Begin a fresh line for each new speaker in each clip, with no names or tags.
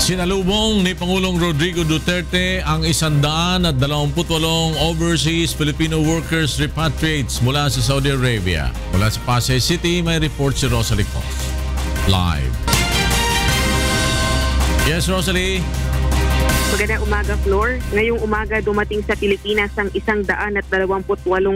Sinalubong ni Pangulong Rodrigo Duterte ang 128 overseas Filipino workers repatriates mula sa Saudi Arabia. Mula sa Pasay City, may report si Rosalie Cos. Live. Yes, Rosalie.
Magandang umaga, Flor. Ngayong umaga dumating sa Pilipinas ang 128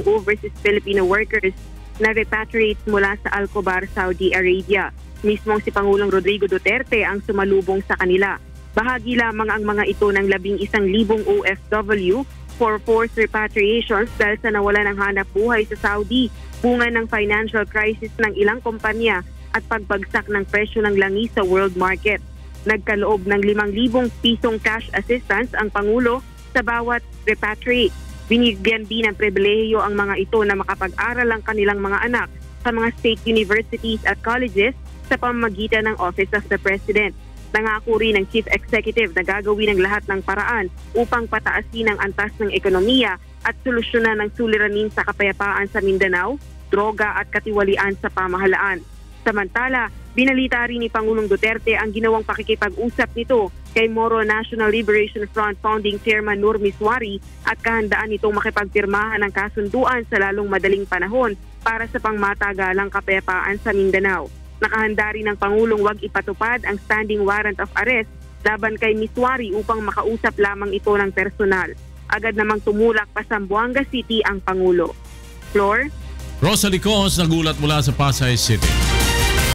overseas Filipino workers na repatriates mula sa Al-Khobar, Saudi Arabia. Mismong si Pangulong Rodrigo Duterte ang sumalubong sa kanila. Bahagi lamang ang mga ito ng 11,000 OFW for forced repatriations dahil sa nawalan ng hanap buhay sa Saudi, bunga ng financial crisis ng ilang kumpanya at pagbagsak ng presyo ng langis sa world market. Nagkaloob ng 5,000 pisong cash assistance ang Pangulo sa bawat repatriate. Binigyan din ng pribilehiyo ang mga ito na makapag-aral ang kanilang mga anak sa mga state universities at colleges sa pamamagitan ng Office of the President. Nangako rin ng Chief Executive na gagawin ang lahat ng paraan upang pataasin ang antas ng ekonomiya at solusyonan ng suliranin sa kapayapaan sa Mindanao, droga at katiwalian sa pamahalaan. Samantala, binalita rin ni Pangulong Duterte ang ginawang pakikipag-usap nito kay Moro National Liberation Front Founding Chairman Nur Miswari at kahandaan nitong makipagpirmahan ng kasunduan sa lalong madaling panahon para sa pangmatagalang kapayapaan sa Mindanao. Nakahanda rin ng Pangulong wag ipatupad ang standing warrant of arrest laban kay Miswari upang makausap lamang ito ng personal. Agad namang tumulak pa sa Zamboanga City ang Pangulo. Floor?
Rosalie Cos nagulat mula sa Pasay City.